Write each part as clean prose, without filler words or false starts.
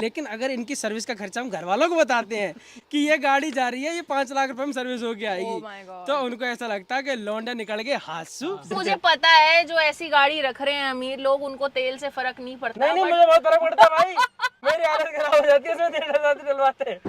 लेकिन अगर इनकी सर्विस का खर्चा हम घर वालों को बताते हैं कि ये गाड़ी जा रही है, ये 5 लाख रुपए में सर्विस होके आएगी, तो उनको ऐसा लगता है कि लौंडा निकल गए हाथसू। मुझे पता है जो ऐसी गाड़ी रख रहे हैं अमीर लोग, उनको तेल से फर्क नहीं पड़ता। नहीं मुझे बहुत फर्क पड़ता भाई, मेरी हालत खराब हो जाती है इसमें तेल डलवाते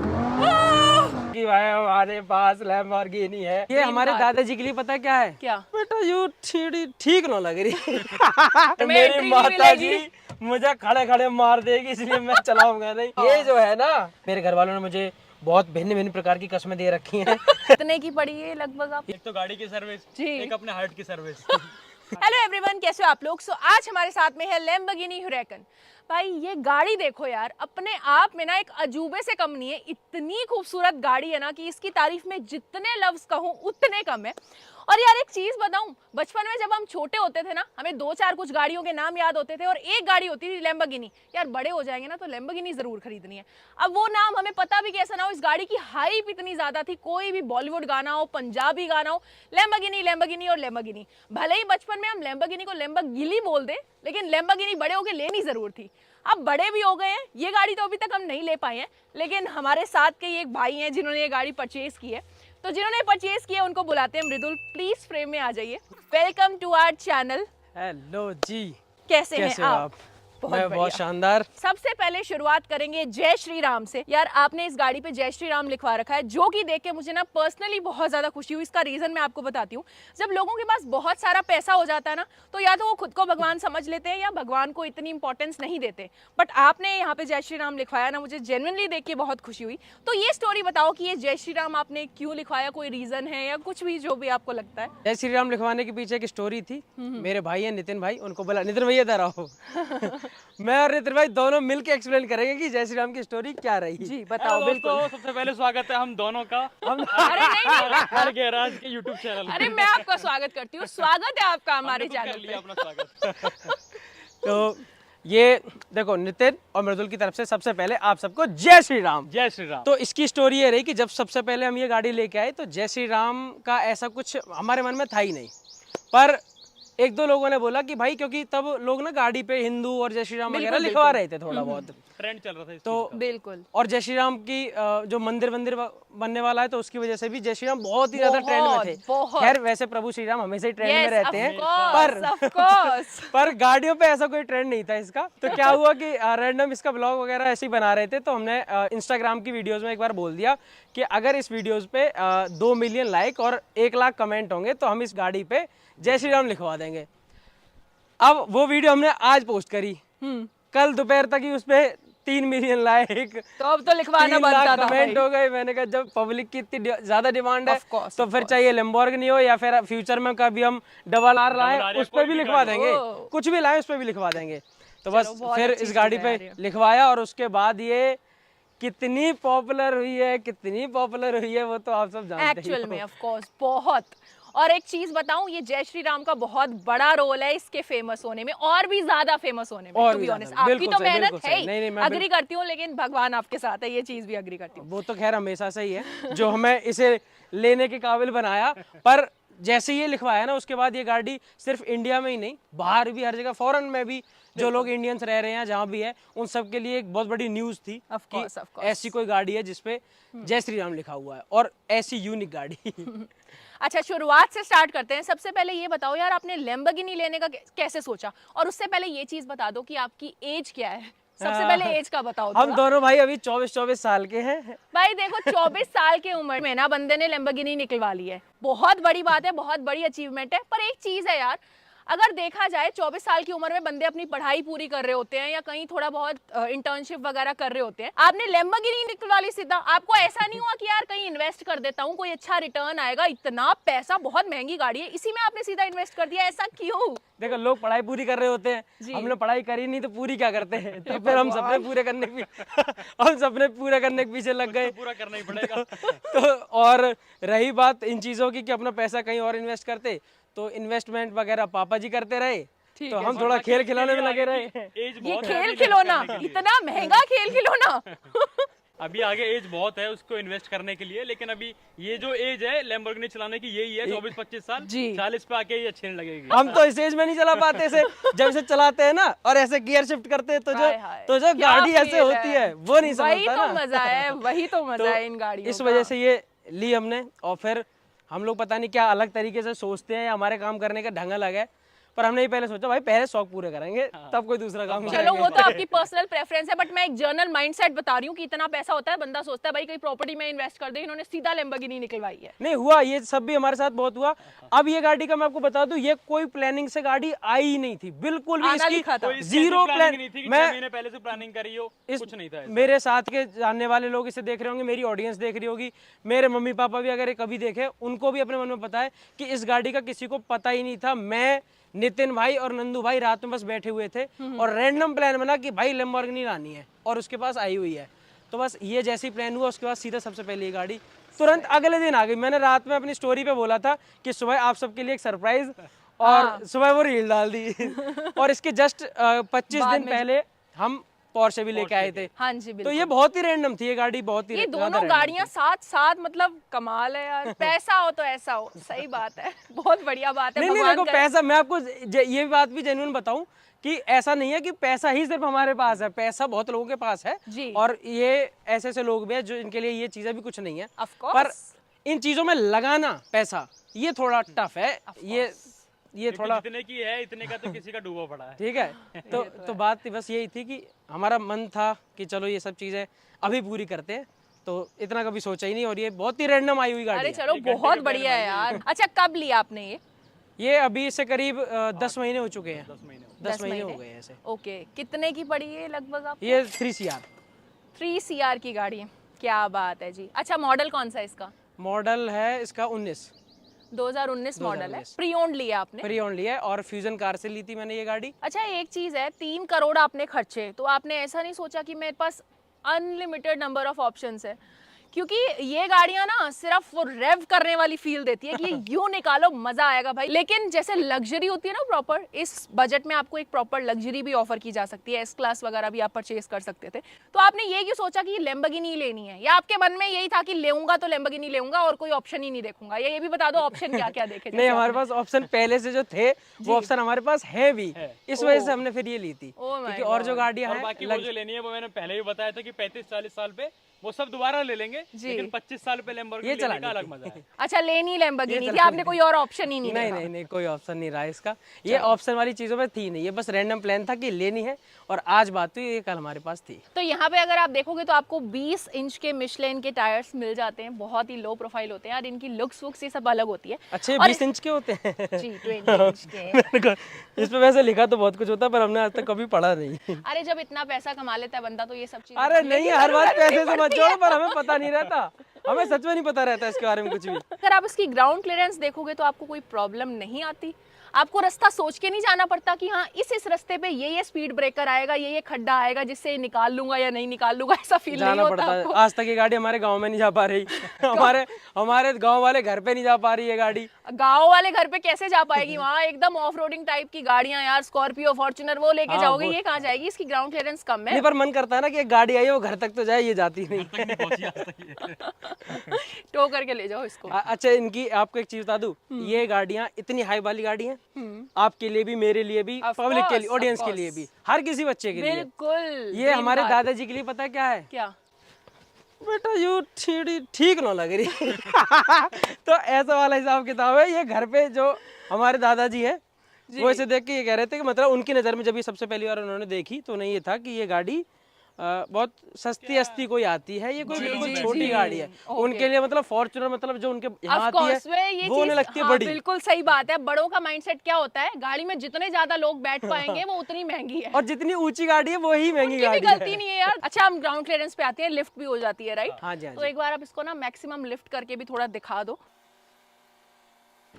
कि भाई हमारे पास लैम्बोर्गिनी है। ये हमारे दादाजी के लिए पता क्या है? क्या बेटा यू ठीक ना लग रही मेरी माता जी मुझे खड़े खड़े मार देगी, इसलिए मैं चलाऊंगा नहीं। ये जो है ना, मेरे घर वालों ने मुझे बहुत भिन्न भिन्न प्रकार की कस्में दे रखी हैं। कितने की पड़ी है लगभग आप? एक तो गाड़ी की सर्विस, एक अपने हार्ट की सर्विस। हेलो एवरीवन, कैसे हो आप लोग? सो आज हमारे साथ में है लैम्बोर्गिनी हुरैकन। भाई ये गाड़ी देखो यार, अपने आप में ना एक अजूबे से कम नहीं है। इतनी खूबसूरत गाड़ी है ना कि इसकी तारीफ में जितने लफ्ज कहूँ उतने कम है। और यार एक चीज बताऊं, बचपन में जब हम छोटे होते थे ना, हमें 2-4 कुछ गाड़ियों के नाम याद होते थे और एक गाड़ी होती थी लैम्बोर्गिनी। यार बड़े हो जाएंगे ना तो लैम्बोर्गिनी जरूर खरीदनी है। अब वो नाम हमें पता भी कैसा ना हो, इस गाड़ी की हाइप इतनी ज्यादा थी। कोई भी बॉलीवुड गाना हो, पंजाबी गाना हो, लैम्बोर्गिनी लैम्बोर्गिनी और लैम्बोर्गिनी। भले ही बचपन में हम लैम्बोर्गिनी को लैम्बोर्गिनी बोल दे, लेकिन लैम्बोर्गिनी बड़े होकर लेनी जरूर थी। अब बड़े भी हो गए हैं, ये गाड़ी तो अभी तक हम नहीं ले पाए हैं, लेकिन हमारे साथ के ये एक भाई हैं जिन्होंने ये गाड़ी परचेज की है। तो जिन्होंने परचेज किया उनको बुलाते हैं मृदुल, प्लीज फ्रेम में आ जाइए। Welcome to our channel. Hello जी, कैसे हैं आप? मैं बहुत शानदार। सबसे पहले शुरुआत करेंगे जय श्री राम से। यार आपने इस गाड़ी पे जय श्री राम लिखवा रखा है, जो कि देख के मुझे ना पर्सनली बहुत ज्यादा खुशी हुई। इसका रीजन मैं आपको बताती हूँ। जब लोगों के पास बहुत सारा पैसा हो जाता है ना, तो या तो वो खुद को भगवान समझ लेते हैं या भगवान को इतनी इंपॉर्टेंस नहीं देते। बट आपने यहाँ पे जय श्री राम लिखवाया ना, मुझे जेन्युइनली देख के बहुत खुशी हुई। तो ये स्टोरी बताओ कि ये जय श्री राम आपने क्यों लिखवाया, कोई रीजन है या कुछ भी जो भी आपको लगता है? जय श्री राम लिखवाने के पीछे एक स्टोरी थी। मेरे भाई है नितिन भाई, उनको बोला नितिन भैया इधर आओ। मैं और नितिन भाई दोनों मिलके एक्सप्लेन करेंगे कि जय श्री राम की स्टोरी क्या रही। जी बताओ। बिल्कुल। सबसे पहले स्वागत है हम दोनों का अरे नहीं हर गैराज के यूट्यूब चैनल। अरे मैं आपका स्वागत करती हूँ। स्वागत है आपका हमारे चैनल पे। अपना स्वागत। तो ये देखो, नितिन और मृदुल की तरफ से सबसे पहले आप सबको जय श्री राम। जय श्री राम। तो इसकी स्टोरी ये रही कि जब सबसे पहले हम ये गाड़ी लेके आए तो जय श्री राम का ऐसा कुछ हमारे मन में था ही नहीं, पर एक दो लोगों ने बोला कि भाई, क्योंकि तब लोग ना गाड़ी पे हिंदू और जय श्री राम वगैरह लिखवा रहे थे, थोड़ा बहुत ट्रेंड चल रहा था तो बिल्कुल। और जय श्री राम की जो मंदिर बनने वाला है, तो उसकी वजह से भी जय श्री राम बहुत ही ज्यादा ट्रेंड में थे। खैर वैसे प्रभु श्री राम हमेशा ही ट्रेंड में रहते हैं, पर गाड़ियों पे ऐसा कोई ट्रेंड नहीं था इसका। तो क्या हुआ कि रैंडम इसका ब्लॉग वगैरह ऐसे ही बना रहे थे, तो हमने इंस्टाग्राम की वीडियोज में एक बार बोल दिया कि अगर इस वीडियोज पे 2 मिलियन लाइक और 1 लाख कमेंट होंगे तो हम इस गाड़ी पे जय श्री राम लिखवा देंगे। अब वो वीडियो हमने आज पोस्ट करी, कल दोपहर तक ही उस पे 3 मिलियन लाइक, तो अब तो लिखवाना बनता था। कमेंट हो गए। मैंने कहा जब पब्लिक की इतनी ज्यादा डिमांड है तो फिर चाहे लैम्बोर्गिनी हो या फिर फ्यूचर में कभी हम डबल आर लाए उस पर भी लिखवा देंगे, कुछ भी लाए उस पर भी लिखवा देंगे। तो बस फिर इस गाड़ी पे लिखवाया और उसके बाद ये कितनी पॉपुलर हुई है वो तो आप सब जानते हैं एक्चुअल में ऑफ कोर्स बहुत। और एक चीज बताऊं, ये जय श्री राम का बहुत बड़ा रोल है इसके फेमस होने में और भी ज्यादा फेमस होने में। टू बी ऑनेस्ट आपकी तो मेहनत है ही, अग्री करती हूँ, लेकिन भगवान आपके साथ है, ये चीज भी अग्री करती हूँ। वो तो खैर हमेशा से ही है जो हमें इसे लेने के काबिल बनाया। पर जैसे ये लिखवाया ना, उसके बाद ये गाड़ी सिर्फ इंडिया में ही नहीं, बाहर भी हर जगह, फॉरेन में भी जो लोग इंडियंस रह रहे हैं जहाँ भी है, उन सब के लिए एक बहुत बड़ी न्यूज थी कि ऐसी कोई गाड़ी है जिसपे जय श्री राम लिखा हुआ है और ऐसी यूनिक गाड़ी। अच्छा शुरुआत से स्टार्ट करते हैं। सबसे पहले ये बताओ यार, आपने लैम्बोर्गिनी लेने का कैसे सोचा? और उससे पहले ये चीज बता दो कि आपकी एज क्या है। सबसे पहले एज का बताओ। हम दोनों भाई अभी 24 साल के हैं। भाई देखो 24 साल की उम्र में ना बंदे ने लैम्बोर्गिनी निकलवा ली है, बहुत बड़ी बात है, बहुत बड़ी अचीवमेंट है। पर एक चीज है यार, अगर देखा जाए 24 साल की उम्र में बंदे अपनी पढ़ाई पूरी कर रहे होते हैं या कहीं थोड़ा बहुत इंटर्नशिप वगैरह कर रहे होते हैं, आपने लैम्बोर्गिनी निकलवा ली सीधा। आपको ऐसा नहीं हुआ कि यार कहीं इन्वेस्ट कर देता हूँ, कोई अच्छा रिटर्न आएगा, इतना पैसा, बहुत महंगी गाड़ी है, इसी में आपने सीधा इन्वेस्ट कर दिया? ऐसा क्यों? देखो लोग पढ़ाई पूरी कर रहे होते हैं, हमने पढ़ाई करी नहीं तो पूरी क्या करते हैं, तो फिर हम सपने पूरे करने के पीछे लग गए। पूरा करना ही पड़ेगा। तो और रही बात इन चीजों की कि अपना पैसा कहीं और इन्वेस्ट करते, तो इन्वेस्टमेंट वगैरह पापा जी करते रहे, तो हम थोड़ा खेल खिलौने में लगे रहे। ये खेल खिलौना, इतना महंगा खेल खिलौना। अभी आगे एज बहुत है उसको इन्वेस्ट करने के लिए, लेकिन अभी ये जो एज है लैम्बोर्गिनी चलाने की यही है, 24-25 साल। जी। 40 पे आके ये अच्छी नहीं लगेगी। हम तो इस एज में नहीं चला पाते ऐसे, जब इसे चलाते हैं ना और ऐसे गियर शिफ्ट करते हैं तो जो क्या गाड़ी ऐसे feel होती है वो नहीं वही समझता तो ना। मजा है, वही तो मजा है इन गाड़ियों इस का। वजह से ये ली हमने। और फिर हम लोग पता नहीं क्या अलग तरीके से सोचते हैं, हमारे काम करने का ढंग अलग है, पर हमने ये पहले सोचा भाई पहले शौक पूरे करेंगे तब कोई दूसरा काम चलो करेंगे। वो तो आपकी पर्सनल प्रेफरेंस है, बट मैं एक जर्नल माइंडसेट बता रही हूँ कि इतना पैसा होता है, बंदा सोचता है भाई कहीं प्रॉपर्टी में इन्वेस्ट कर दे, इन्होंने सीधा लैम्बोर्गिनी निकलवाई है। नहीं हुआ, ये सब भी हमारे साथ बहुत हुआ। अब ये गाड़ी का मैं आपको बता दूं, ये कोई प्लानिंग से गाड़ी आई ही नहीं थी, बिल्कुल भी आना लिखा था। इसकी जीरो प्लान। नहीं थी कि मैं 6 महीने पहले से प्लानिंग करी हो, कुछ नहीं था ऐसा। मेरे साथ के जानने वाले लोग इसे देख रहे होंगे, मेरी ऑडियंस देख रही होगी, मेरे मम्मी पापा भी अगर ये कभी देखे उनको भी अपने मन में पता है कि इस गाड़ी का किसी को पता ही नहीं था। मैं, नितिन भाई और नंदू भाई रात में बस बैठे हुए थे और रैंडम प्लान बना कि भाई लैम्बोर्गिनी लानी है और उसके पास आई हुई है। तो बस ये जैसे ही प्लान हुआ उसके बाद सीधा सबसे पहले ये गाड़ी तुरंत अगले दिन आ गई। मैंने रात में अपनी स्टोरी पे बोला था कि सुबह आप सबके लिए एक सरप्राइज, और सुबह वो रील डाल दी। और इसके जस्ट 25 दिन पहले हम पोर्शे भी लेके आए थे। हाँ जी तो बिल्कुल। ये बहुत ही रैंडम थी, ये गाड़ी बहुत ही ये ज्यादा दोनों random गाड़ियां साथ साथ, मतलब कमाल है यार। पैसा हो तो ऐसा हो, सही बात है, बहुत बढ़िया बात है। नहीं नहीं भगवान देखो करे। पैसा, मैं आपको ये बात भी जेन्युइन बताऊं कि ऐसा नहीं है कि पैसा ही सिर्फ हमारे पास है, पैसा बहुत लोगों के पास है जी। और ये ऐसे ऐसे लोग भी हैं जो इनके लिए ये चीजें भी कुछ नहीं है। Of course। पर इन चीजों में लगाना पैसा ये थोड़ा टफ है। ये थोड़ा जितने की है इतने का तो किसी का डूबा पड़ा है। ठीक है। तो बात बस यही थी कि हमारा मन था कि चलो ये सब चीजें अभी पूरी करते हैं, तो इतना कभी सोचा ही नहीं। और ये बहुत ही रैंडम आई हुई गाड़ी अरे है। चलो बहुत बढ़िया है यार। अच्छा कब लिया आपने ये अभी से करीब 10 महीने हो चुके हैं। 10 महीने हो गए हैं ऐसे। ओके, कितने की पड़ी है लगभग आप? ये 3 CR 3 CR की गाड़ी है, क्या बात है जी। अच्छा मॉडल कौन सा है इसका? मॉडल है इसका 2019 मॉडल है। प्री ओन्ड लिया आपने? प्री ओन्ड लिया है और फ्यूजन कार से ली थी मैंने ये गाड़ी। अच्छा एक चीज है, 3 करोड़ आपने खर्चे, तो आपने ऐसा नहीं सोचा कि मेरे पास अनलिमिटेड नंबर ऑफ ऑप्शंस है? क्योंकि ये गाड़ियां ना सिर्फ वो रेव करने वाली फील देती है कि ये यूं निकालो मजा आएगा भाई, लेकिन जैसे लग्जरी होती है ना प्रॉपर, इस बजट में आपको एक प्रॉपर लग्जरी भी ऑफर की जा सकती है, एस क्लास वगैरह भी आप परचेज कर सकते थे। तो आपने ये क्यों सोचा कि लैम्बोर्गिनी लेनी है, या आपके मन में यही था कि लेऊंगा तो लैम्बोर्गिनी लेऊंगा और कोई ऑप्शन ही नहीं देखूंगा? ये भी बता दो ऑप्शन क्या क्या देखे? नहीं हमारे पास ऑप्शन पहले से जो थे वो ऑप्शन हमारे पास है भी, इस वजह से हमने फिर ये ली थी। क्योंकि और जो गाड़ियां और हैं बाकी वो जो लेनी है वो मैंने पहले भी बताया था कि 35-40 साल पे वो सब दोबारा ले लेंगे, लेकिन 25 साल पे लैम्बोर्गिनी लेने का अलग मजा है। अच्छा लेनी लैम्बोर्गिनी थी आपने, कोई और ऑप्शन ही नहीं? नहीं नहीं नहीं कोई ऑप्शन नहीं रहा इसका, ये ऑप्शन वाली चीजों में थी नहीं, ये बस रैंडम प्लान था कि लेनी है और आज बात हुई, ये कल हमारे पास थी। तो यहाँ पे अगर आप देखोगे तो आपको 20 इंच के मिशेलिन के टायर्स मिल जाते हैं, बहुत ही लो प्रोफाइल होते हैं और इनकी लुक्स वुक्स ये सब अलग होती है। अच्छे और 20 इंच के होते हैं जी 20 इंच के। इस पे वैसे लिखा तो बहुत कुछ होता है पर हमने आज तक कभी पढ़ा नहीं। अरे जब इतना पैसा कमा लेता है बंदा तो ये सब चीजें अरे पढ़ने नहीं की हर बात जरूरत पैसे नहीं से मत पड़ती जोड़ो, है। पर हमें पता नहीं रहता, हमें सच में नहीं पता रहता इसके बारे में कुछ भी। अगर आप इसकी ग्राउंड क्लियरेंस देखोगे तो आपको कोई प्रॉब्लम नहीं आती, आपको रास्ता सोच के नहीं जाना पड़ता कि हाँ इस रास्ते पे ये स्पीड ब्रेकर आएगा, ये खड्डा आएगा जिससे निकाल लूंगा या नहीं निकाल लूंगा, ऐसा फील नहीं जाना होता पड़ता है। आपको। आज तक ये गाड़ी हमारे गांव में नहीं जा पा रही हमारे गांव वाले घर पे नहीं जा पा रही ये गाड़ी। गांव वाले घर पे कैसे जा पाएगी? वहाँ एकदम ऑफ रोडिंग टाइप की गाड़ियां यार, स्कॉर्पियो फॉर्च्यूनर वो लेके जाओगे, ये कहाँ जाएगी? इसकी ग्राउंड क्लियरेंस कम है। नहीं पर मन करता है ना कि एक गाड़ी आई है वो घर तक तो जाए, ये जाती नहीं। टो करके ले जाओ इसको। अच्छा इनकी आपको एक चीज बता दूं, ये गाड़ियां इतनी हाई वाली गाड़ी हैं, आपके लिए भी, मेरे लिए भी, पब्लिक के लिए, ऑडियंस के लिए भी, हर किसी बच्चे के लिए। बिल्कुल। ये हमारे दादाजी के लिए पता है क्या है? क्या? बेटा यू ठीक ना लग रही तो ऐसा वाला हिसाब किताब है। ये घर पे जो हमारे दादाजी हैं वो इसे देख के ये कह रहे थे कि मतलब उनकी नज़र में जब ये सबसे पहली बार उन्होंने देखी तो उन्हें ये था कि ये गाड़ी बहुत सस्ती कोई आती है, ये कोई बिल्कुल छोटी गाड़ी है उनके लिए। मतलब फॉर्च्यूनर मतलब जो उनके यहाँ आती है वो उन्हें लगती है बड़ी। बिल्कुल सही बात है। बड़ों का माइंडसेट क्या होता है, गाड़ी में जितने ज्यादा लोग बैठ पाएंगे वो उतनी महंगी है, और जितनी ऊंची गाड़ी है वो ही महंगी गाड़ी गलती है। नहीं है यार। अच्छा हम ग्राउंड क्लियरेंस पे आते हैं, लिफ्ट भी हो जाती है राइट? हाँ जी, हाँ तो एक बार आप इसको ना मैक्सिमम लिफ्ट करके भी थोड़ा दिखा दो।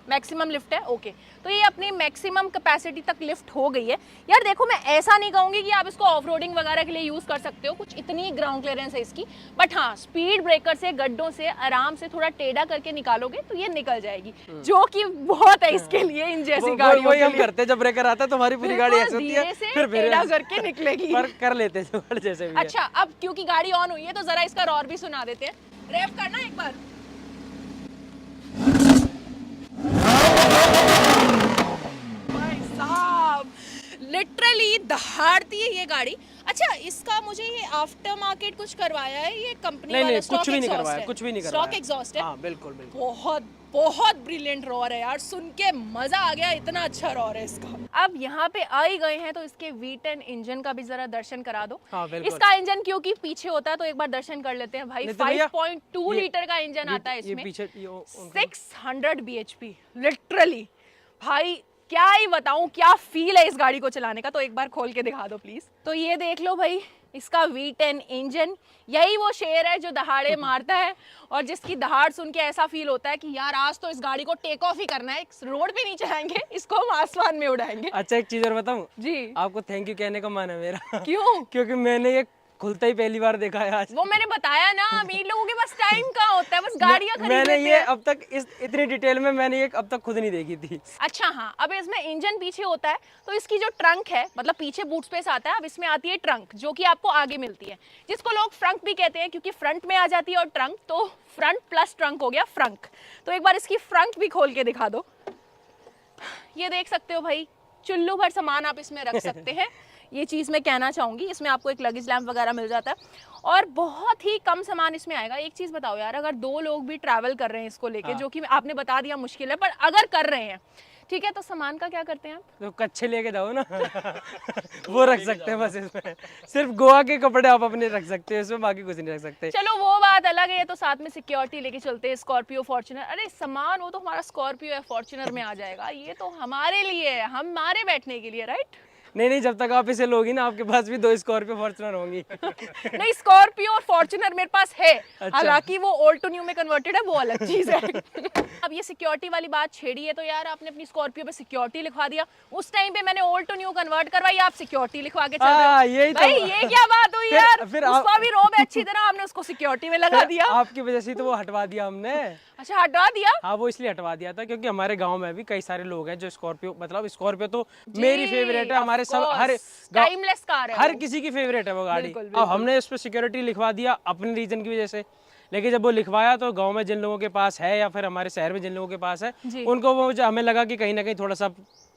मैक्सिमम लिफ्ट है, ओके। तो ये अपनी मैक्सिमम कैपेसिटी तक लिफ्ट हो गई है। यार देखो, मैं ऐसा नहीं कहूँगी कि आप इसको ऑफ रोडिंग वगैरह के लिए यूज़ कर सकते हो, कुछ इतनी ग्राउंड क्लियरेंस है इसकी, बट हाँ स्पीड ब्रेकर से, गड्ढों से आराम से थोड़ा टेढ़ा करके निकालोगे तो ये निकल जाएगी, जो कि बहुत है इसके लिए इन जैसी गाड़ियों वही हम करते हैं, जब ब्रेकर आता है तो हमारी पूरी गाड़ी ऐसी होती है, फिर टेढ़ा करके निकलेगी, पर कर लेते हैं जैसे भी। अच्छा, अब क्योंकि गाड़ी ऑन हुई है तो जरा इसका रॉर भी सुना देते हैं। रैप करना एक बार। लिटरली दहाड़ती है ये गाड़ी। अच्छा, इसका मुझे ये आफ्टर मार्केट कुछ करवाया है ये कंपनी वाला? नहीं, कुछ भी नहीं करवाया, कुछ भी नहीं करवाया। स्टॉक एग्जॉस्ट है? हाँ, बिल्कुल बिल्कुल। बहुत बहुत ब्रिलियंट रॉर है यार, सुन के मजा आ गया, इतना अच्छा रॉर है इसका। अब यहाँ पे आ ही गए हैं तो इसके V10 इंजन का भी जरा दर्शन करा दो। हाँ, बिल्कुल। इसका इंजन क्योंकि पीछे होता है तो एक बार दर्शन कर लेते हैं भाई। 5.2 लीटर का इंजन आता है इसमें, 600 bhp, लिटरली भाई क्या ही बताऊं, क्या फील है इस गाड़ी को चलाने का। तो एक बार खोल के दिखा दो प्लीज। तो ये देख लो भाई, इसका V10 इंजन, यही वो शेर है जो दहाड़े मारता है और जिसकी दहाड़ सुन के ऐसा फील होता है कि यार आज तो इस गाड़ी को टेक ऑफ ही करना है, रोड पे नहीं चलाएंगे, इसको हम आसमान में उड़ाएंगे। अच्छा, एक चीज और बताऊं जी, आपको, थैंक यू कहने का मन है मेरा। क्यों? क्योंकि मैंने ये खुलता ही पहली बार देखा है आज। वो मैंने बताया ना, अमीर लोगों के पास टाइम कहाँ होता है, बस गाड़ियां खरीद लेते हैं। मैंने ये अब तक इतनी डिटेल में मैंने ये अब तक खुद नहीं देखी थी। अच्छा हाँ, अब इसमें इंजन पीछे होता है तो इसकी जो ट्रंक है, मतलब पीछे बूट स्पेस आता है, अब इसमें आती है ट्रंक जो कि आपको आगे मिलती है, जिसको लोग फ्रंक भी कहते हैं क्योंकि फ्रंट में आ जाती है और ट्रंक, तो फ्रंट प्लस ट्रंक हो गया फ्रंक। तो एक बार इसकी फ्रंक भी खोल के दिखा दो। ये देख सकते हो भाई, चुल्लू भर सामान आप इसमें रख सकते हैं। ये चीज़ मैं कहना चाहूँगी, इसमें आपको एक लगेज लैम्प वगैरह मिल जाता है और बहुत ही कम सामान इसमें आएगा। एक चीज़ बताओ यार, अगर 2 लोग भी ट्रैवल कर रहे हैं इसको लेके, जो कि आपने बता दिया मुश्किल है, पर अगर कर रहे हैं, ठीक है, तो सामान का क्या करते हैं आप? तो कच्छे लेके जाओ ना। वो रख सकते हैं बस इसमें, सिर्फ गोवा के कपड़े आप अपने रख सकते हैं इसमें, बाकी कुछ नहीं रख सकते। चलो वो बात अलग है, तो साथ में सिक्योरिटी लेके चलते हैं, स्कॉर्पियो फॉर्च्यूनर। अरे सामान वो तो हमारा स्कॉर्पियो या फॉर्च्यूनर में आ जाएगा, ये तो हमारे लिए है, हमारे बैठने के लिए, राइट? नहीं, जब तक आप इसे लोगी ना, आपके पास भी 2 स्कॉर्पियो फॉर्च्यूनर होंगी। नहीं, स्कॉर्पियो और फॉर्च्यूनर मेरे पास है, अच्छा। हालांकि वो ओल्ड टू न्यू में कन्वर्टेड है, वो अलग चीज है। अब ये सिक्योरिटी वाली बात छेड़ी है तो यार आपने अपनी स्कॉर्पियो पे सिक्योरिटी लिखवा दिया, उस टाइम पे मैंने ओल्ड टू न्यू कन्वर्ट करवाई, आप सिक्योरिटी लिखवा के चल रहे हो। यही भाई तो, ये क्या बात हुई यार? फिर उसका भी रोब है अच्छी तरह, आपने उसको सिक्योरिटी में लगा दिया। आपकी वजह से तो वो हटवा दिया हमने। अच्छा, हटवा दिया? हाँ, वो इसलिए हटवा दिया था क्योंकि हमारे गांव में भी कई सारे लोग हैं जो स्कॉर्पियो, मतलब स्कॉर्पियो तो मेरी फेवरेट है, हमारे सब हर टाइमलेस कार है, हर किसी की फेवरेट है वो गाड़ी। अब हमने उस पर सिक्योरिटी लिखवा दिया अपने रीजन की वजह से, लेकिन जब वो लिखवाया तो गांव में जिन लोगों के पास है या फिर हमारे शहर में जिन लोगों के पास है, उनको वो हमें लगा कि कहीं ना कहीं थोड़ा सा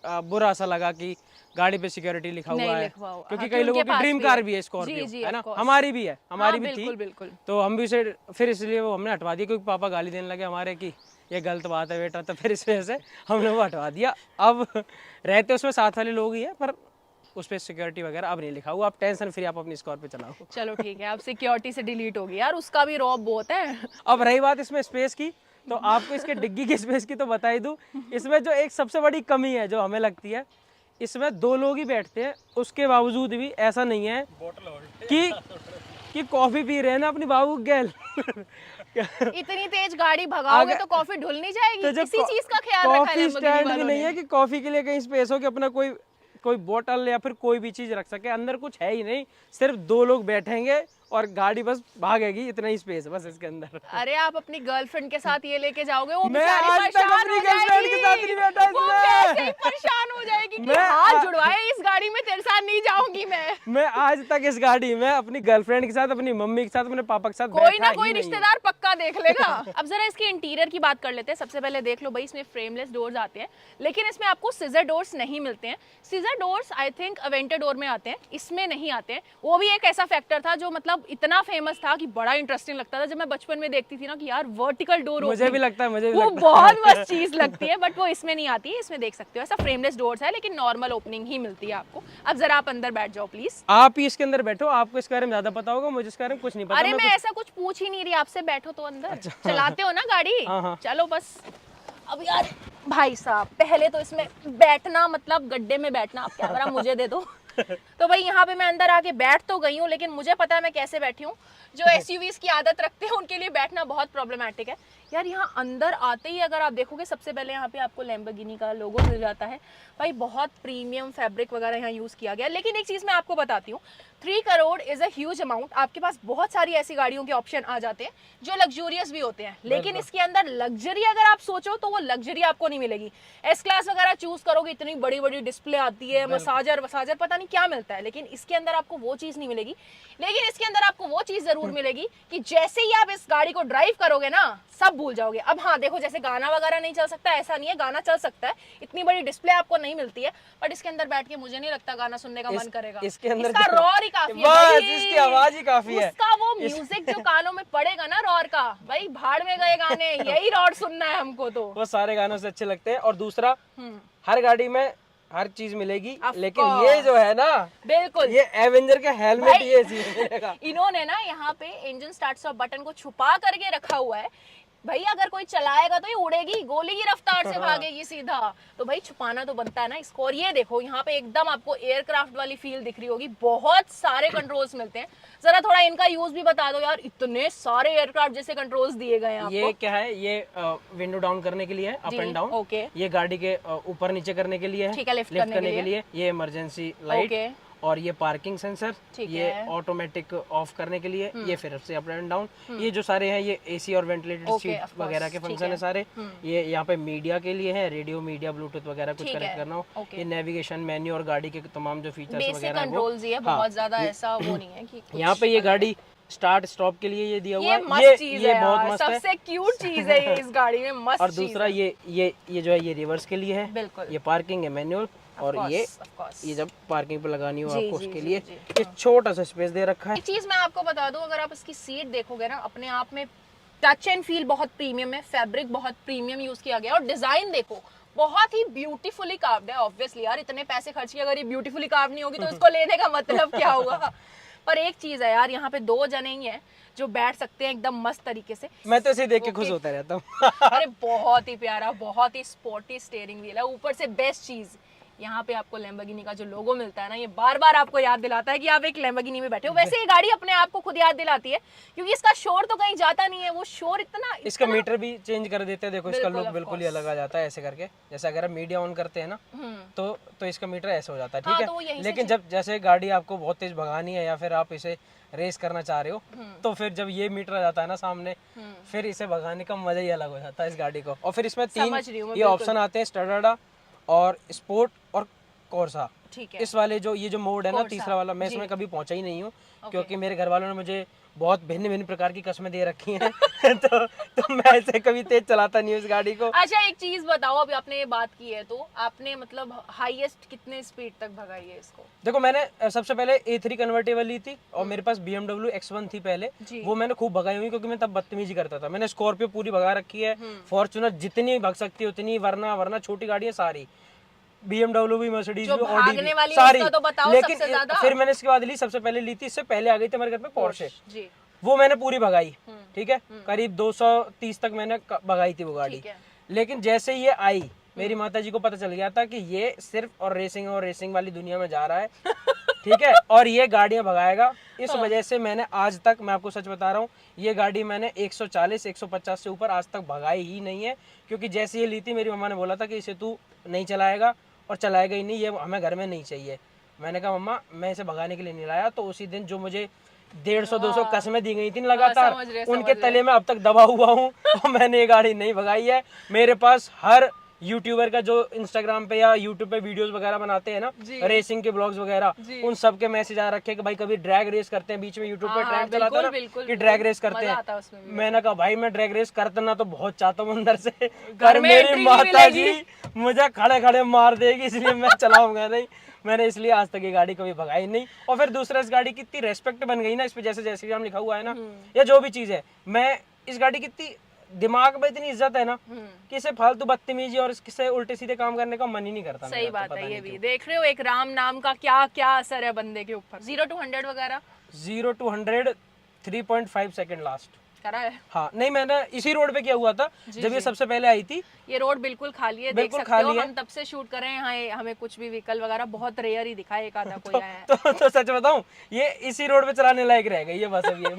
बुरा सा लगा कि गाड़ी पे सिक्योरिटी लिखा हुआ है, क्योंकि कई लोगों की ड्रीम कार भी है स्कॉर्पियो, है ना, हमारी भी है, हमारी भी थी, बिल्कुल। तो हम भी उसे फिर इसलिए वो हमने हटवा दिया, क्योंकि पापा गाली देने लगे हमारे की ये गलत बात है बेटा, तो फिर इस वजह से हमने वो हटवा दिया। अब रहते उसमें साथ वाले लोग ही है, पर उस पर सिक्योरिटी वगैरह अब नहीं लिखा हुआ, आप टेंशन फ्री आप अपनी स्कॉर्पियो चलाओ। चलो ठीक है, अब सिक्योरिटी से डिलीट होगी यार, उसका भी रॉब बहुत है। अब रही बात इसमें स्पेस की, तो आपको इसके डिग्गी की स्पेस की तो बता ही दूं, इसमें जो एक सबसे बड़ी कमी है जो हमें लगती है, इसमें 2 लोग ही बैठते हैं, उसके बावजूद भी ऐसा नहीं है कि कॉफी पी रहे हैं ना अपनी बाबू गैल। इतनी तेज गाड़ी भगाओगे तो कॉफी ढुल नहीं जाएगी, तो इसी चीज का ख्याल रखा है कॉफी स्टैंड भी नहीं है कि कॉफी के लिए कहीं स्पेस हो कि अपना कोई बोतल या फिर कोई भी चीज रख सके, अंदर कुछ है ही नहीं, सिर्फ 2 लोग बैठेंगे और गाड़ी बस भागेगी, इतना ही स्पेस है बस इसके अंदर। अरे आप अपनी गर्लफ्रेंड के साथ ये लेके जाओगे, वो मैं आज तक अपनी गर्लफ्रेंड के साथ नहीं बैठा वो वैसे ही परेशान हो जाएगी कि हाथ जुड़वाए, इस गाड़ी में तेरे साथ नहीं जाऊंगी मैं आज तक इस गाड़ी में अपनी गर्लफ्रेंड के साथ, अपनी मम्मी के साथ, अपने पापा के साथ कोई ना कोई रिश्तेदार पक्का देख लेगा। अब जरा इसके इंटीरियर की बात कर लेते हैं। सबसे पहले देख लो भाई, इसमें फ्रेमलेस डोर्स आते हैं, लेकिन इसमें आपको सीजर डोर्स नहीं मिलते हैं। Scissor doors I think Aventador door में आते हैं, इसमें नहीं आते हैं। वो भी एक ऐसा फैक्टर था जो मतलब इतना फेमस था कि बड़ा इंटरेस्टिंग लगता था जब मैं बचपन में देखती थी ना कि यार वर्टिकल डोर, मुझे भी लगता है, वो बहुत मस्त चीज लगती है, बट वो इसमें नहीं आती है। इसमें देख सकते हो ऐसा फ्रेमलेस डोर्स है, लेकिन नॉर्मल ओपनिंग ही मिलती है आपको। अब जरा आप अंदर बैठ जाओ प्लीज। आप ही इसके अंदर बैठो, आपको इसके बारे में ज्यादा पता होगा, मुझे इसके बारे में कुछ नहीं पता। अरे मैं ऐसा कुछ पूछ ही नहीं रही आपसे, बैठो तो अंदर। अच्छा। चलाते हो ना गाड़ी? हाँ। चलो बस। अब यार भाई साहब, पहले तो इसमें बैठना मतलब गड्ढे में बैठना। आप कैमरा मुझे दे दो, तो भाई यहाँ पे मैं अंदर आके बैठ तो गई हूँ, लेकिन मुझे पता है मैं कैसे बैठी हूँ। जो SUVs की आदत रखते हैं उनके लिए बैठना बहुत प्रॉब्लमेटिक है यार। यहाँ अंदर आते ही अगर आप देखोगे, सबसे पहले यहाँ पे आपको लैम्बोर्गिनी का लोगो मिल जाता है। भाई बहुत प्रीमियम फैब्रिक वगैरह यहाँ यूज़ किया गया। लेकिन एक चीज़ मैं आपको बताती हूँ, 3 crore is a huge amount. आपके पास बहुत सारी ऐसी गाड़ियों के ऑप्शन आ जाते हैं जो लग्जूरियस भी होते हैं, लेकिन इसके अंदर लग्जरी अगर आप सोचो तो वो लग्जरी आपको नहीं मिलेगी। S क्लास वगैरह चूज करोगे, इतनी बड़ी बड़ी डिस्प्ले आती है, मसाजर पता नहीं क्या मिलता है, लेकिन इसके अंदर आपको वो चीज़ नहीं मिलेगी। लेकिन इसके अंदर आपको वो चीज़ जरूर मिलेगी कि जैसे ही आप इस गाड़ी को ड्राइव करोगे ना, सब भूल जाओगे। अब हाँ देखो, जैसे गाना वगैरह नहीं चल सकता, ऐसा नहीं है, गाना चल सकता है, इतनी बड़ी डिस्प्ले आपको नहीं मिलती है, बट इसके अंदर बैठ के मुझे नहीं लगता गाना सुनने का मन करेगा। इसके अंदर इसका रॉर ही काफी है, इसकी आवाज ही काफी है। उसका वो म्यूजिक जो कानों में पड़ेगा ना रॉर का, भाई भाड़ में गए गाने, यही रॉर सुनना है हमको। तो वो सारे गानों से अच्छे लगते हैं। और दूसरा, हर गाड़ी में हर चीज मिलेगी, लेकिन ये जो है ना, बिल्कुल ये एवेंजर का हेलमेट ये मिलेगा। इन्होंने ना यहाँ पे इंजन स्टार्ट स्टॉप बटन को छुपा करके रखा हुआ है। भाई अगर कोई चलाएगा तो ये उड़ेगी, गोली की रफ्तार से भागेगी सीधा, तो भाई छुपाना तो बनता है ना इसको। और ये देखो यहाँ पे एकदम आपको एयरक्राफ्ट वाली फील दिख रही होगी, बहुत सारे कंट्रोल्स मिलते हैं। जरा थोड़ा इनका यूज भी बता दो यार, इतने सारे एयरक्राफ्ट जैसे कंट्रोल्स दिए गए हैं आपको। ये क्या है, ये विंडो डाउन करने के लिए है, अप एंड डाउन। ओके। ये गाड़ी के ऊपर नीचे करने के लिए है, ठीक है, लिफ्ट करने के लिए। ये इमरजेंसी लाइट, और ये पार्किंग सेंसर, ये ऑटोमेटिक ऑफ करने के लिए, ये फिर से अप एंड डाउन। ये जो सारे हैं ये AC और वेंटिलेटेड सीट वगैरह के फंक्शन है सारे। ये यहाँ पे मीडिया के लिए है, रेडियो मीडिया ब्लूटूथ वगैरह कुछ कनेक्ट करना हो। ये नेविगेशन मेन्यू और गाड़ी के तमाम जो फीचर्स वगैरह है वो, बहुत ज्यादा ऐसा वो नहीं है कि यहाँ पे ये गाड़ी स्टार्ट स्टॉप के लिए ये दिया हुआ है। ये बहुत मस्त है, सबसे क्यूट चीज है ये इस गाड़ी में, मस्त। और दूसरा ये जो है ये रिवर्स के लिए है, बिल्कुल। ये पार्किंग है मैनुअल, और ये जब पार्किंग पे लगानी हो आपको उसके लिए ये छोटा सा स्पेस दे रखा है। एक चीज मैं आपको बता दूं, अगर आप इसकी सीट देखोगे ना, अपने आप में टच एंड फील बहुत प्रीमियम है, फैब्रिक बहुत प्रीमियम यूज किया गया, और डिजाइन देखो बहुत ही ब्यूटीफुली कार्व्ड है। ऑब्वियसली यार, इतने पैसे खर्च किए, अगर ये ब्यूटीफुली कार्व नहीं होगी तो इसको लेने का मतलब क्या हुआ। पर एक चीज है यार, यहाँ पे 2 जने ही हैं जो बैठ सकते हैं एकदम मस्त तरीके से। मैं तो इसे देख के खुश होता रहता हूँ। अरे बहुत ही प्यारा, बहुत ही स्पोर्टी स्टीयरिंग व्हील है। ऊपर से बेस्ट चीज, यहाँ पे आपको लैम्बोर्गिनी का जो लोगो मिलता है ना, ये बार बार आपको याद दिलाता है कि आप एक लैम्बोर्गिनी में बैठे हो। वैसे ये गाड़ी अपने आप को खुद याद दिलाती है, क्योंकि इसका शोर तो कहीं जाता नहीं है। वो शोर इतना इसका मीटर भी चेंज कर देते हैं, देखो इसका लुक बिल्कुल ही अलग आ जाता है ऐसे करके। जैसे अगर मीडिया ऑन करते हैं ना तो इसका मीटर ऐसे हो जाता है, ठीक है। लेकिन जब जैसे गाड़ी आपको बहुत तेज भगानी है या फिर आप इसे रेस करना चाह रहे हो, तो फिर जब ये मीटर आ जाता है ना सामने, फिर इसे भगाने का मजा ही अलग हो जाता है इस गाड़ी को। और फिर इसमें 3 ये ऑप्शन आते हैं, स्टैंडर्ड और स्पोर्ट और कोर्सा। ठीक है। इस वाले जो ये जो मोड है ना, तीसरा वाला, मैं इसमें कभी पहुंचा ही नहीं हूँ, क्योंकि मेरे घर वालों ने मुझे बहुत भिन्न भिन्न प्रकार की कस्में दे रखी हैं। तो मैं ऐसे कभी तेज चलाता नहीं हूँ इस गाड़ी को। अच्छा एक चीज बताओ, अभी आपने ये बात की है तो आपने मतलब हाईएस्ट कितने स्पीड तक भगाई है इसको? देखो मैंने सबसे पहले A3 कन्वर्टेबल ली थी, और मेरे पास BMW X1 थी पहले, वो मैंने खूब भगाई हुई, क्योंकि मैं तब बदतमीजी करता था। मैंने स्कॉर्पियो पूरी भगा रखी है, फॉर्च्यूनर जितनी भग सकती है उतनी, वरना छोटी गाड़ी है सारी, BMW भी, मर्सिडीज भी, ऑडी भी, सारी। तो बताओ लेकिन सबसे ज्यादा। फिर मैंने इसके बाद ली, सबसे पहले ली थी, इससे पहले आ गई थी हमारे घर पे पोर्शे, वो मैंने पूरी भगाई, ठीक है। करीब 230 तक मैंने भगाई थी वो गाड़ी। लेकिन जैसे ये आई, मेरी माता जी को पता चल गया था कि ये सिर्फ और रेसिंग वाली दुनिया में जा रहा है, ठीक है, और ये गाड़ियां भगाएगा। इस वजह से मैंने आज तक, मैं आपको सच बता रहा हूँ, ये गाड़ी मैंने 140-150 से ऊपर आज तक भगाई ही नहीं है। क्योंकि जैसे ये ली थी, मेरी मम्मा ने बोला था कि इसे तू नहीं चलाएगा, और चलाएगा ही नहीं, ये हमें घर में नहीं चाहिए। मैंने कहा मम्मा मैं इसे भगाने के लिए नहीं लाया। तो उसी दिन जो मुझे 150-200 कस्में दी गई थी लगातार, उनके तले में अब तक दबा हुआ हूँ, और मैंने ये गाड़ी नहीं भगाई है। मेरे पास हर यूट्यूबर का जो इंस्टाग्राम पे या यूट्यूब पे वीडियोस वगैरह बनाते हैं ना, रेसिंग के ब्लॉग्स वगैरह, उन सब के मैसेज आ रखे कि भाई कभी ड्रैग रेस करते हैं। बीच में यूट्यूब पे ट्रेंड चलाता है ना कि ड्रैग रेस करते हैं। मैंने कहा भाई मैं ड्रैग रेस करना तो बहुत चाहता हूँ अंदर से, पर मेरी माता जी मुझे खड़े खड़े मार देगी, इसलिए मैं चलाऊंगा नहीं। मैंने इसलिए आज तक ये गाड़ी कभी भगाई नहीं। और फिर दूसरा, इस गाड़ी की इतनी रेस्पेक्ट बन गई ना, इस पे जैसे जैसे नाम लिखा हुआ है ना, या जो भी चीज है, मैं इस गाड़ी की इतनी दिमाग में इतनी इज्जत है ना कि इसे फालतू बदतमीजी और इससे उल्टे सीधे काम करने का मन ही नहीं करता। सही बात है, ये भी देख रहे हो एक राम नाम का क्या क्या असर है बंदे के ऊपर। 0 to 100 वगैरह? 0 to 100 3.5 सेकंड लास्ट करा है। हाँ नहीं, मैंने इसी रोड पे किया हुआ था जब ये सबसे पहले आई थी। ये रोड बिल्कुल खाली है, देख सकते हो। हम तब से शूट कर रहे हैं, यहाँ हमें कुछ भी व्हीकल वगैरह बहुत रेयर ही दिखा, एक आधा कोई आया है। तो सच बताऊं, ये इसी रोड पे चलाने लायक रह गई है बस अब ये।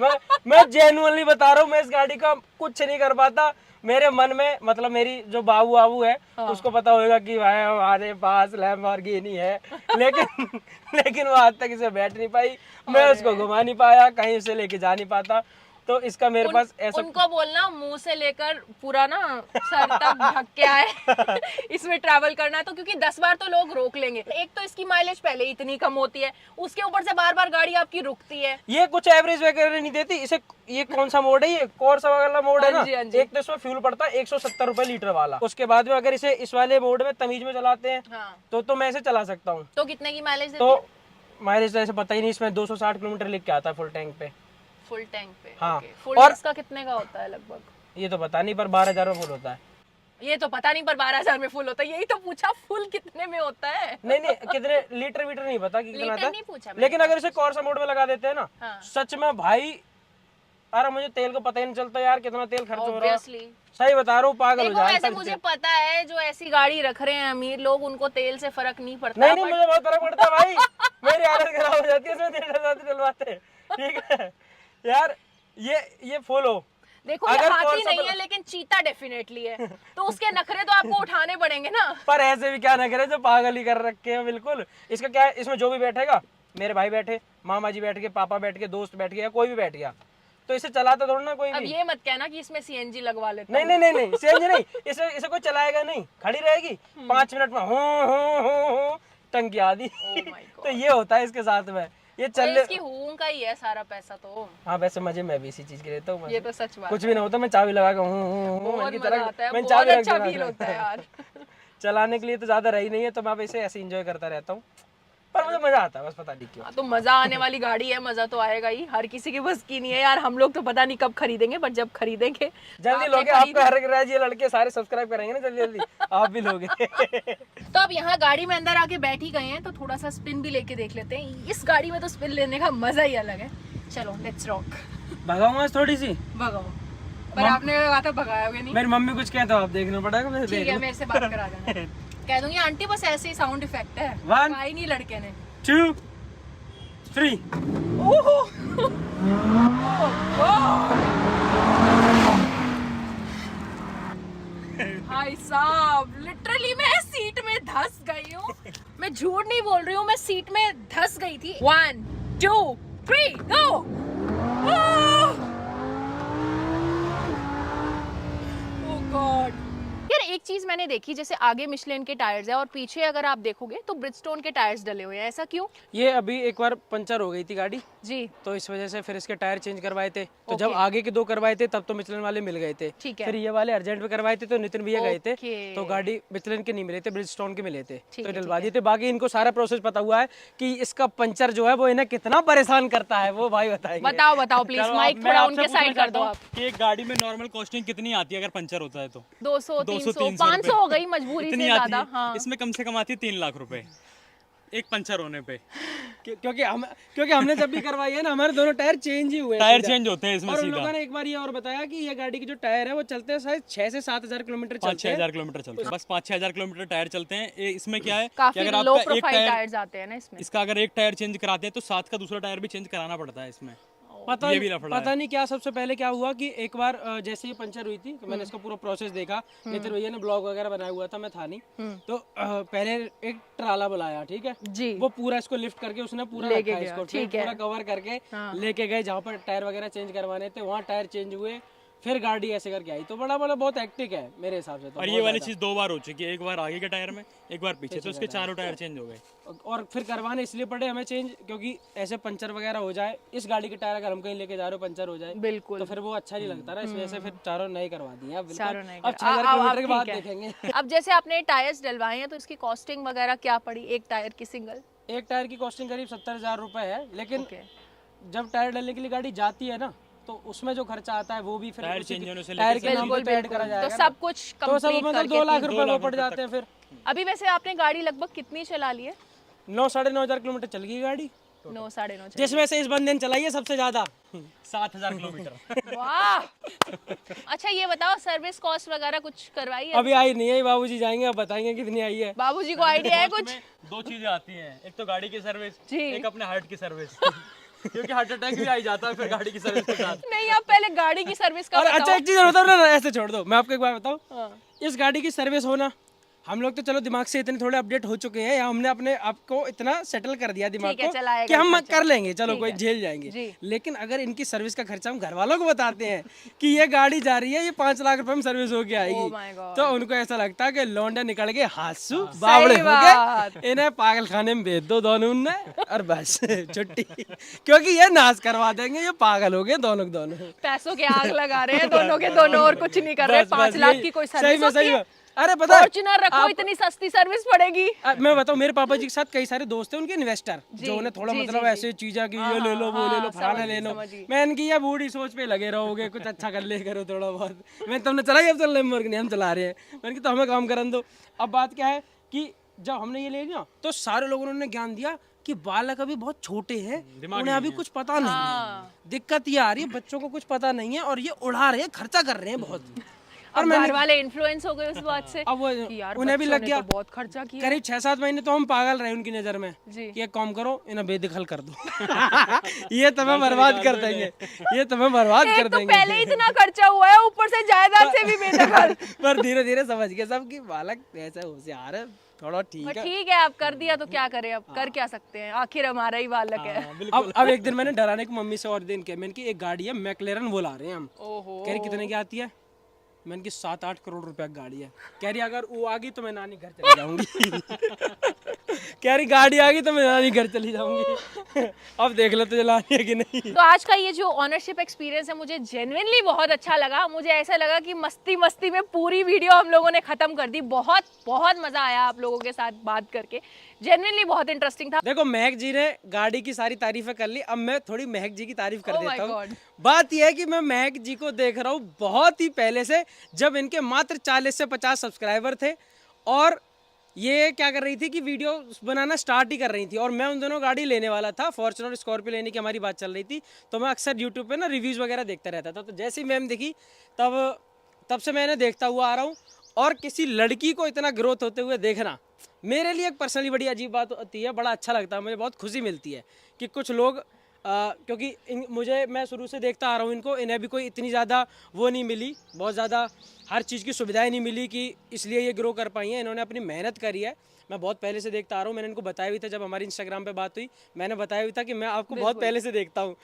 मैं जेन्युइनली बता रहा हूँ, मैं इस गाड़ी का कुछ नहीं कर पाता। मेरे मन में मतलब मेरी जो बाबू है उसको पता होगा कि भाई हमारे पास लैम्बोर्गिनी है, लेकिन वो आज तक इसे बैठ नहीं पाई, मैं उसको घुमा नहीं पाया, कहीं से लेके जा नहीं पाता। तो इसका मेरे पास ऐसा, उनको बोलना मुंह से लेकर पूरा ना सर तक ढक के आए इसमें ट्रैवल करना तो, क्योंकि 10 बार तो लोग रोक लेंगे। एक तो इसकी माइलेज पहले इतनी कम होती है, उसके ऊपर से बार बार गाड़ी आपकी रुकती है। ये कुछ एवरेज वगैरह नहीं देती इसे। ये कौन सा मोड है, ये कोर्सा वाला मोड है ना। एक तो इसमें फ्यूल पड़ता है 170 रुपए लीटर वाला। उसके बाद में अगर इसे इस वाले मोड में तमीज में चलाते हैं तो मैं इसे चला सकता हूँ। तो कितने की माइलेज देती तो है? माइलेज तो ऐसे पता ही नहीं, इसमें 260 किलोमीटर लिख के आता है फुल टैंक पे। फुल टैंक पे? हाँ। फुल और इसका कितने का होता है लगभग? ये तो पता नहीं, पर 12,000 में फुल होता है। ये तो पता नहीं, पर 12,000 में फुल होता है। यही तो पूछा, फुल कितने में होता है? नहीं कितने लीटर वीटर नहीं पता कि कितना था, नहीं पूछा। लेकिन अगर इसे कोर्सा मोड में लगा देते हैं ना, सच में भाई, अरे मुझे तेल को पता ही नहीं चलता यार कितना तेल खर्च हो रहा है। सही बता रहा हूँ, पागल हो जाएगा। वैसे मुझे पता है जो ऐसी गाड़ी रख रहे हैं अमीर लोग, उनको तेल से फर्क नहीं पड़ता। नहीं मुझे बहुत फर्क पड़ता है भाई, मेरी हालत खराब हो जाती है इसमें तेल डलवाते। ठीक है यार, ये फुल हो। देखो ये हाथी नहीं है लेकिन चीता डेफिनेटली है, तो उसके नखरे तो आपको उठाने पड़ेंगे ना। पर ऐसे भी क्या नखरे जो पागल ही कर रखे हैं बिल्कुल। इसका क्या है, इसमें जो भी बैठेगा, मेरे भाई बैठे, मामा जी बैठ के, पापा बैठ के, दोस्त बैठ गया, कोई भी बैठ गया, तो इसे चलाता थोड़ा ना कोई भी। अब ये मत कहना कि इसमें सीएनजी लगवा लेते। नहीं सीएनजी नहीं, इसे कोई चलाएगा नहीं, खड़ी रहेगी 5 मिनट में हो टंकी आदि। तो ये होता है इसके साथ में। ये चल इसकी हूं का ही है सारा पैसा तो। हाँ वैसे मजे मैं भी इसी चीज के लेता हूँ। ये तो सच बात, कुछ भी ना होता, मैं चाबी लगा के मैं चाबी अच्छा फील होता है यार। चलाने के लिए तो ज्यादा रही नहीं है, तो मैं इसे ऐसे एंजॉय करता रहता हूँ, पर मुझे मजा आता है, बस पता नहीं क्यों। तो मजा आने वाली गाड़ी है, मजा तो आएगा ही। हर किसी की बस की नहीं है यार। हम लोग तो पता नहीं कब खरीदेंगे, पर जब खरीदेंगे जल्दी लोगे। आपको हर राज ये लड़के सारे सब्सक्राइब करेंगे ना जल्दी आप भी लोगे। तो अब यहाँ गाड़ी में अंदर आके बैठ ही गए हैं, तो थोड़ा सा स्पिन भी लेके देख लेते हैं। इस गाड़ी में तो स्पिन लेने का मजा ही अलग है। चलो लेट्स रॉक। भगाऊंगा थोड़ी सी, भगाओ। पर आपने कहा था भगाओगे नहीं। मेरी मम्मी कुछ कहता, आप देखना पड़ेगा। ठीक है, मेरे से बात करा देना। कह दूंगी आंटी बस ऐसे ही साउंड इफेक्ट है, आई नहीं लड़के ने। 2 3 भाई साहब लिटरली मैं सीट में धस गई हूँ। मैं झूठ नहीं बोल रही हूँ, मैं सीट में धस गई थी। 1 2 3 गो। ओह गॉड यार, एक चीज मैंने देखी, जैसे आगे मिशेलिन के टायर्स है और पीछे अगर आप देखोगे तो ब्रिजस्टोन के टायर्स डले हुए हैं। ऐसा क्यों? ये अभी एक बार पंचर हो गई थी गाड़ी जी, तो इस वजह से फिर इसके टायर चेंज करवाए थे। तो जब आगे के 2 करवाए थे तब तो मिशेलिन वाले मिल गए थे। ठीक है। फिर ये वाले अर्जेंट में करवाए थे तो नितिन भैया गए थे, तो गाड़ी मिशेलिन के नहीं मिले थे, ब्रिजस्टोन के मिले थे, तो डलवा दिए थे। बाकी इनको सारा प्रोसेस पता हुआ है कि इसका पंचर जो है वो इन्हें कितना परेशान करता है, वो भाई बताएंगे। बताओ प्लीज, माइक थोड़ा उनके साइड कर दो आप। कि एक गाड़ी में नॉर्मल कॉस्टिंग कितनी आती है अगर पंचर होता है तो? 200 300 500 हो गई मजबूरी से ज्यादा। हाँ। इसमें कम से कम आती है 3 लाख रुपए एक पंचर होने पे। क्योंकि हमने जब भी करवाई है ना, हमारे दोनों टायर चेंज ही हुए। टायर चेंज होते हैं इसमें और सीधा। उन लोगों ने एक बार ये और बताया कि ये गाड़ी के जो टायर है वो चलते हैं शायद 6 से 7 हजार किलोमीटर चलते हैं। 5-6 हजार किलोमीटर चलते हैं, बस 5-6 हजार किलोमीटर टायर चलते हैं। इसमें क्या है, काफी अगर लो प्रोफाइल टायर्स आते हैं ना इसमें, इसका अगर एक टायर चेंज कराते हैं तो साथ का दूसरा टायर भी चेंज कराना पड़ता है इसमें। पता नहीं क्या सबसे पहले क्या हुआ कि एक बार जैसे ही पंचर हुई थी तो मैंने इसका पूरा प्रोसेस देखा। नितिन भैया ने ब्लॉग वगैरह बनाया हुआ था, मैं था नहीं, तो पहले एक ट्राला बुलाया, ठीक है जी, वो पूरा इसको लिफ्ट करके उसने पूरा रखा इसको, पूरा कवर करके लेके गए जहाँ पर टायर वगैरह चेंज करवाने थे, वहाँ टायर चेंज हुए, फिर गाड़ी ऐसे करके आई। तो बड़ा बहुत एक्टिव है मेरे हिसाब से तो। और ये वाली चीज 2 बार हो चुकी है, एक बार आगे के टायर में, एक बार पीछे, तो उसके चारों टायर चेंज हो गए। और फिर करवाने इसलिए पड़े हमें चेंज क्योंकि ऐसे पंचर वगैरह हो जाए, इस गाड़ी के टायर अगर हम कहीं लेके जा रहे हो पंचर हो जाए बिल्कुल, तो फिर वो अच्छा नहीं लगता ना, इस वजह से फिर चारों नए करवा दिए। अब 6000 किलोमीटर के बाद देखेंगे। अब जैसे आपने टायर्स डलवाए हैं तो इसकी कॉस्टिंग वगैरह क्या पड़ी एक टायर की सिंगल? एक टायर की कॉस्टिंग करीब 70,000 रुपए है, लेकिन जब टायर डालने के लिए गाड़ी जाती है ना तो उसमें जो खर्चा आता है वो भी फिर टायर चेंज होने से टायर के नाम पे ऐड करा जाएगा, तो सब कुछ कंप्लीट करके 2 लाख रुपए वो पड़ जाते हैं फिर। अभी वैसे आपने गाड़ी लगभग कितनी चला ली है? 9-9.5 हजार किलोमीटर चल गई गाड़ी। 9-9.5, जिसमें से इस बंदे ने चलाई है सबसे ज्यादा। 7,000 किलोमीटर। वाह। अच्छा ये बताओ सर्विस कॉस्ट वगैरह कुछ करवाई है? अभी आई नहीं है, बाबूजी जाएंगे, अब बताएंगे कितनी आई है। बाबूजी को आइडिया है कुछ? दो चीजें आती हैं, एक तो गाड़ी की सर्विस, जी। एक अपने हार्ट की सर्विस। क्योंकि हार्ट अटैक भी आ जाता है फिर गाड़ी की सर्विस के साथ। नहीं आप पहले गाड़ी की सर्विस का और बताओ। अच्छा एक चीज और बताओ ना, ऐसे छोड़ दो, मैं आपको एक बात बताऊं, हाँ। इस गाड़ी की सर्विस होना, हम लोग तो चलो दिमाग से इतने थोड़े अपडेट हो चुके हैं, या हमने अपने आप को इतना सेटल कर दिया दिमाग ठीक है, को चलाएगा कि हम खर्चा। कर लेंगे, चलो ठीक कोई है। झेल जाएंगे। जी। लेकिन अगर इनकी सर्विस का खर्चा हम घर वालों को बताते हैं कि ये गाड़ी जा रही है, ये 5 लाख रुपए में सर्विस होके Oh आएगी, my God। तो उनको ऐसा लगता है कि लौंडे निकल के हाथसू बावड़े हो बात। गए, इन्हें पागल खाने में भेज दो दोनों ने, और बस छुट्टी। क्योंकि ये नाश करवा देंगे, ये पागल हो गए दोनों के दोनों। पैसों के आग लगा रहे हैं दोनों के दोनों, और कुछ नहीं कर रहे। बस, 5 बस, लाख यही- की कोई सही सर्विस में, होती सही है? में। अरे पता है, फॉर्च्यूनर रखो, इतनी सस्ती सर्विस पड़ेगी। मैं बताऊं, मेरे पापा जी के साथ कई सारे दोस्त हैं उनके इन्वेस्टर, जी, जो उन्हें थोड़ा जी, मतलब जी, ऐसे चीजें कि ये ले लो, वो ले लो, फलाना ले लो। समझ गई। मैं इनकी ये बूढ़ी सोच पे लगे रहोगे, कुछ अच्छा कर ले करो थोड़ा बहुत। मैं तुमने चलाई, अब चल लैम्बोर्गिनी हम चला रहे हैं, मैंने कहा तो हमें काम करन दो। अब बात क्या है कि जब हमने ये ले लिया तो सारे लोगों ने ज्ञान दिया कि बालक अभी बहुत छोटे हैं, उन्हें अभी कुछ पता नहीं है। दिक्कत ये आ रही है, बच्चों को कुछ पता नहीं है और ये उड़ा रहे हैं, खर्चा कर रहे हैं बहुत। और घर वाले इन्फ्लुएंस हो गए उस बात से अब वो कि यार उन्हें भी बच्चों लग ने गया, तो बहुत खर्चा किया। करीब 6-7 महीने तो हम पागल रहे उनकी नजर में जी। कि एक काम करो, इन्हें बेदखल कर दो। ये तुम्हें बर्बाद कर देंगे, ये तुम्हें बर्बाद कर एक तो देंगे। पहले ही इतना खर्चा हुआ है, ऊपर से जायदाद से भी बेदखल। पर धीरे धीरे समझ गए सब कि बालक ऐसा होशियार है, थोड़ा ठीक है। ठीक है, अब कर दिया तो क्या करें, अब कर क्या सकते हैं, आखिर हमारा ही बालक है। अब एक दिन मैंने डराने की मम्मी से और दिन के, मैंने की एक गाड़ी है मैक्लेरन, वो ला रहे हैं हम। ओहो। कह रही कितने की आती है? मैंने की 7-8 करोड़ रुपए की गाड़ी है। कह रही अगर वो आ गई तो मैं नानी घर चली जाऊंगी। कह रही गाड़ी आ गई तो मैं नानी घर चली जाऊंगी। अब देख लो तो चलानी है कि नहीं। तो आज का ये जो ऑनरशिप एक्सपीरियंस है मुझे जेन्युइनली बहुत अच्छा लगा। मुझे ऐसा लगा कि मस्ती मस्ती में पूरी वीडियो हम लोगों ने खत्म कर दी। बहुत बहुत मजा आया आप लोगों के साथ बात करके, जेन्युइनली बहुत इंटरेस्टिंग था। देखो महक जी ने गाड़ी की सारी तारीफें कर ली, अब मैं थोड़ी महक जी की तारीफ कर Oh my देता हूँ। God। बात यह है कि मैं महक जी को देख रहा हूँ बहुत ही पहले से, जब इनके मात्र 40 से 50 सब्सक्राइबर थे, और ये क्या कर रही थी कि वीडियो बनाना स्टार्ट ही कर रही थी, और मैं उन दोनों गाड़ी लेने वाला था, फॉर्च्यूनर स्कॉर्पियो लेने की हमारी बात चल रही थी। तो मैं अक्सर यूट्यूब पे ना रिव्यूज़ वगैरह देखता रहता था, तो जैसे ही मैम दिखी तब से मैंने देखता हुआ आ रहा हूँ। और किसी लड़की को इतना ग्रोथ होते हुए देखना मेरे लिए एक पर्सनली बड़ी अजीब बात होती है, बड़ा अच्छा लगता है, मुझे बहुत खुशी मिलती है कि कुछ लोग क्योंकि मैं शुरू से देखता आ रहा हूँ इनको, इन्हें भी कोई इतनी ज़्यादा वो नहीं मिली, बहुत ज़्यादा हर चीज़ की सुविधाएं नहीं मिली कि इसलिए ये ग्रो कर पाई हैं। इन्होंने अपनी मेहनत करी है, मैं बहुत पहले से देखता आ रहा हूँ। मैंने इनको बताया भी था जब हमारी इंस्टाग्राम पे बात हुई, मैंने बताया भी था कि मैं आपको बहुत पहले से देखता हूँ।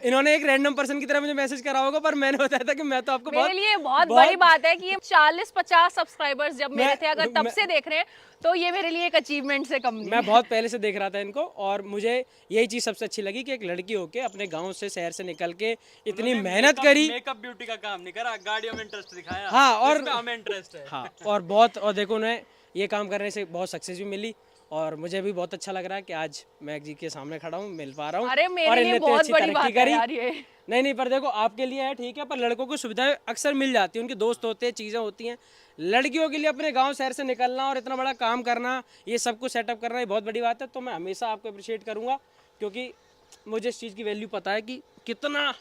इन्होंने एक रैंडम पर्सन की तरह मुझे मैसेज करा होगा, पर मैंने बताया था कि मैं तो आपको मेरे लिए बहुत बड़ी बात है कि ये 40-50 सब्सक्राइबर्स जब मेरे थे, अगर तब से देख रहे हैं तो ये मेरे लिए एक अचीवमेंट से कम नहीं। मैं बहुत पहले से देख रहा था इनको, और मुझे यही चीज़ सबसे अच्छी लगी कि एक लड़की होके अपने गाँव से, शहर से निकल के इतनी मेहनत करी। मेकअप ब्यूटी का काम नहीं करा, गाड़ियों में इंटरेस्ट दिखाया। हाँ, और हमें इंटरेस्ट है। हाँ, और बहुत, और देखो उन्हें ये काम करने से बहुत सक्सेस भी मिली, और मुझे भी बहुत अच्छा लग रहा है कि आज मैं जी के सामने खड़ा हूँ, मिल पा रहा हूँ। अरे मेरे लिए बहुत बड़ी बात है यार ये। नहीं, पर देखो आपके लिए है ठीक है, पर लड़कों को सुविधाएं अक्सर मिल जाती है, उनके दोस्त होते हैं, चीज़ें होती हैं। लड़कियों के लिए अपने गांव शहर से निकलना और इतना बड़ा काम करना, ये सब कुछ सेटअप करना, ये बहुत बड़ी बात है। तो मैं हमेशा आपको अप्रिशिएट करूँगा, क्योंकि मुझे इस चीज़ की वैल्यू पता है कि कितना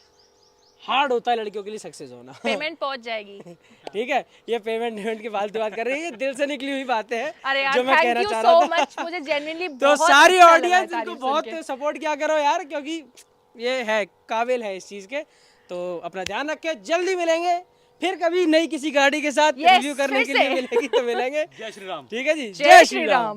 हार्ड होता है लड़कियों के लिए सक्सेस होना। पेमेंट पहुंच जाएगी। ठीक है, ये पेमेंट की फालतू बात कर रही है, ये दिल से निकली हुई बातें हैं। अरे यार, जो मैं कहना चाह रहा था। मच, मुझे जेन्युइनली तो बहुत सारी अच्छा ऑडियंस लगा इनको बहुत सपोर्ट किया करो यार, क्योंकि ये है काबिल है इस चीज के। तो अपना ध्यान रखें, जल्दी मिलेंगे फिर कभी नई किसी गाड़ी के साथ रिव्यू करने के लिए मिलेगी तो मिलेंगे। जय श्री राम। ठीक है जी, जय श्री राम।